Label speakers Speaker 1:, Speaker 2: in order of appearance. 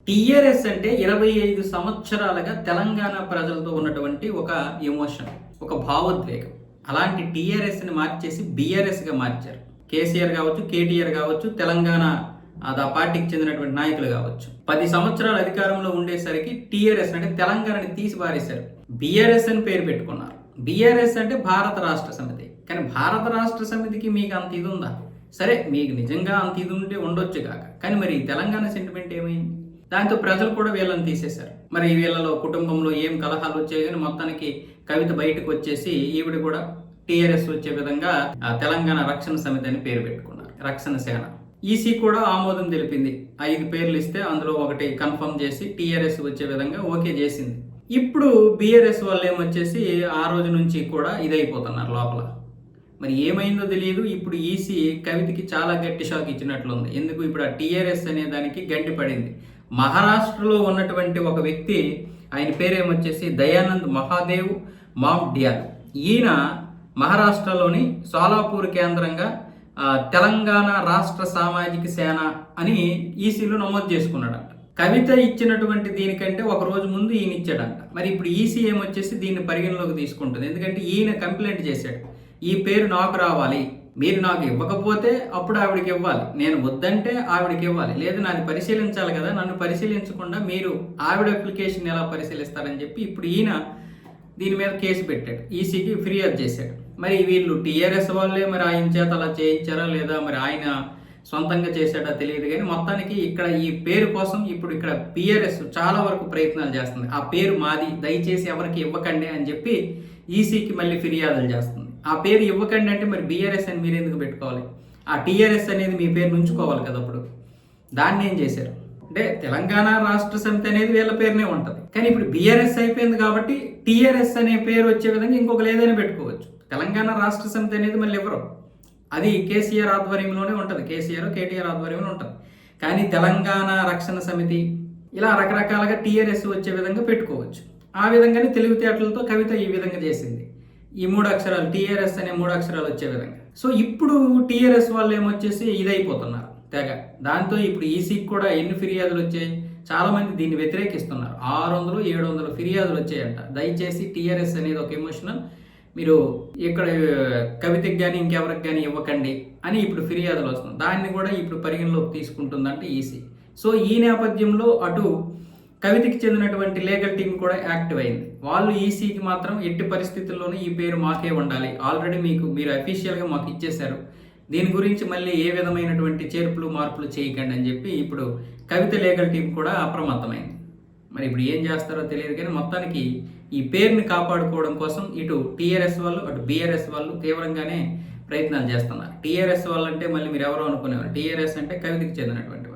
Speaker 1: TRS అంటే 25 సంవత్సరాలుగా తెలంగాణ ప్రజలతో ఉన్నటువంటి ఒక ఎమోషన్, ఒక భావోద్వేగం. అలాంటి టీఆర్ఎస్ని మార్చేసి బీఆర్ఎస్గా మార్చారు. కేసీఆర్ కావచ్చు, కేటీఆర్ కావచ్చు, తెలంగాణ ఆ పార్టీకి చెందినటువంటి నాయకులు కావచ్చు. 10 సంవత్సరాలు అధికారంలో ఉండేసరికి టీఆర్ఎస్ అంటే తెలంగాణని తీసి పారేశారు. బీఆర్ఎస్ అని పేరు పెట్టుకున్నారు. బీఆర్ఎస్ అంటే భారత రాష్ట్ర సమితి. కానీ భారత రాష్ట్ర సమితికి మీకు అంత ఇది ఉందా? సరే, మీకు నిజంగా అంత ఇది ఉంటే ఉండొచ్చు కాక, కానీ మరి తెలంగాణ సెంటిమెంట్ ఏమైంది? దాంతో ప్రజలు కూడా వీళ్ళని తీసేశారు. మరి వీళ్ళలో కుటుంబంలో ఏం కలహాలు వచ్చాయి కానీ మొత్తానికి కవిత బయటకు వచ్చేసి ఈవిడ కూడా టీఆర్ఎస్ వచ్చే విధంగా తెలంగాణ రక్షణ సమితి అని పేరు పెట్టుకున్నారు, రక్షణ సేన. ఈసీ కూడా ఆమోదం తెలిపింది. 5 పేర్లు ఇస్తే అందులో ఒకటి కన్ఫర్మ్ చేసి టీఆర్ఎస్ వచ్చే విధంగా ఓకే చేసింది. ఇప్పుడు బీఆర్ఎస్ వాళ్ళు ఏమొచ్చేసి ఆ రోజు నుంచి కూడా ఇదైపోతున్నారు లోపల. మరి ఏమైందో తెలియదు. ఇప్పుడు ఈసీ కవితకి చాలా గట్టి షాక్ ఇచ్చినట్లుంది. ఎందుకు ఇప్పుడు ఆ టీఆర్ఎస్ అనే దానికి గండి పడింది. మహారాష్ట్రలో ఉన్నటువంటి ఒక వ్యక్తి, ఆయన పేరేమొచ్చేసి దయానంద్ మహాదేవ్ మామ్డ్యాల్. ఈయన మహారాష్ట్రలోని సోలాపూర్ కేంద్రంగా తెలంగాణ రాష్ట్ర సామాజిక సేన అని ఈసీలో నమోదు చేసుకున్నాడంట. కవిత ఇచ్చినటువంటి దీనికంటే ఒక రోజు ముందు ఈయన ఇచ్చాడంట. మరి ఇప్పుడు ఈసీ ఏమొచ్చేసి దీన్ని పరిగణలోకి తీసుకుంటుంది. ఎందుకంటే ఈయన కంప్లైంట్ చేశాడు, ఈ పేరు నాకు రావాలి, మీరు నాకు ఇవ్వకపోతే అప్పుడు ఆవిడకి ఇవ్వాలి, నేను వద్దంటే ఆవిడకి ఇవ్వాలి, లేదు నాది పరిశీలించాలి కదా, నన్ను పరిశీలించకుండా మీరు ఆవిడ అప్లికేషన్ ఎలా పరిశీలిస్తారని చెప్పి ఇప్పుడు ఈయన దీని మీద కేసు పెట్టాడు, ఈసీకి ఫిర్యాదు చేశాడు. మరి వీళ్ళు టీఆర్ఎస్ వాళ్ళే మరి ఆయన చేత అలా చేయించారా లేదా మరి ఆయన సొంతంగా చేశాడా తెలియదు. కానీ మొత్తానికి ఇక్కడ ఈ పేరు కోసం ఇప్పుడు ఇక్కడ బీఆర్ఎస్ చాలా వరకు ప్రయత్నాలు చేస్తుంది. ఆ పేరు మాది, దయచేసి ఎవరికి ఇవ్వకండి అని చెప్పి ఈసీకి మళ్ళీ ఫిర్యాదులు చేస్తుంది. ఆ పేరు ఇవ్వకండి అంటే మరి బీఆర్ఎస్ అని మీరు ఎందుకు పెట్టుకోవాలి? ఆ టీఆర్ఎస్ అనేది మీ పేరు ఉంచుకోవాలి కదా. అప్పుడు దాన్ని ఏం చేశారు అంటే తెలంగాణ రాష్ట్ర సమితి అనేది వీళ్ళ పేరునే ఉంటుంది. కానీ ఇప్పుడు బీఆర్ఎస్ అయిపోయింది కాబట్టి టీఆర్ఎస్ అనే పేరు వచ్చే విధంగా ఇంకొకరు ఏదైనా పెట్టుకోవచ్చు. తెలంగాణ రాష్ట్ర సమితి అనేది మళ్ళీ ఎవరు, అది కేసీఆర్ ఆధ్వర్యంలోనే ఉంటుంది, కేసీఆర్ కేటీఆర్ ఆధ్వర్యంలో ఉంటుంది. కానీ తెలంగాణ రక్షణ సమితి ఇలా రకరకాలుగా టీఆర్ఎస్ వచ్చే విధంగా పెట్టుకోవచ్చు. ఆ విధంగానే తెలివితేటలతో కవిత ఈ విధంగా చేసింది. ఈ 3 అక్షరాలు టీఆర్ఎస్ అనే 3 అక్షరాలు వచ్చే విధంగా. సో ఇప్పుడు టీఆర్ఎస్ వాళ్ళు ఏమొచ్చేసి ఇదైపోతున్నారు తెగ. దాంతో ఇప్పుడు ఈసీకి కూడా ఎన్ని ఫిర్యాదులు వచ్చాయి, చాలా మంది దీన్ని వ్యతిరేకిస్తున్నారు. 600-700 ఫిర్యాదులు వచ్చాయంట. దయచేసి టీఆర్ఎస్ అనేది ఒక ఎమోషనల్, మీరు ఇక్కడ కవితకి కానీ ఇంకెవరికి కానీ ఇవ్వకండి అని ఇప్పుడు ఫిర్యాదులు వస్తుంది. దాన్ని కూడా ఇప్పుడు పరిగణలోకి తీసుకుంటుందంటే ఈసీ. సో ఈ నేపథ్యంలో అటు కవితకి చెందినటువంటి లీగల్ టీం కూడా యాక్టివ్ అయింది. వాళ్ళు ఈసీకి మాత్రం ఎట్టి పరిస్థితుల్లోనూ ఈ పేరు మాకే ఉండాలి, ఆల్రెడీ మీరు అఫీషియల్గా మాకు ఇచ్చేశారు, దీని గురించి మళ్ళీ ఏ విధమైనటువంటి చేర్పులు మార్పులు చేయకండి అని చెప్పి ఇప్పుడు కవిత లీగల్ టీం కూడా అప్రమత్తమైంది. మరి ఇప్పుడు ఏం చేస్తారో తెలియదు. కానీ మొత్తానికి ఈ పేరుని కాపాడుకోవడం కోసం ఇటు టీఆర్ఎస్ వాళ్ళు అటు బీఆర్ఎస్ వాళ్ళు తీవ్రంగానే ప్రయత్నాలు చేస్తున్నారు. టీఆర్ఎస్ వాళ్ళు అంటే మళ్ళీ మీరు ఎవరో అనుకునేవారు, టీఆర్ఎస్ అంటే కవితకి చెందినటువంటి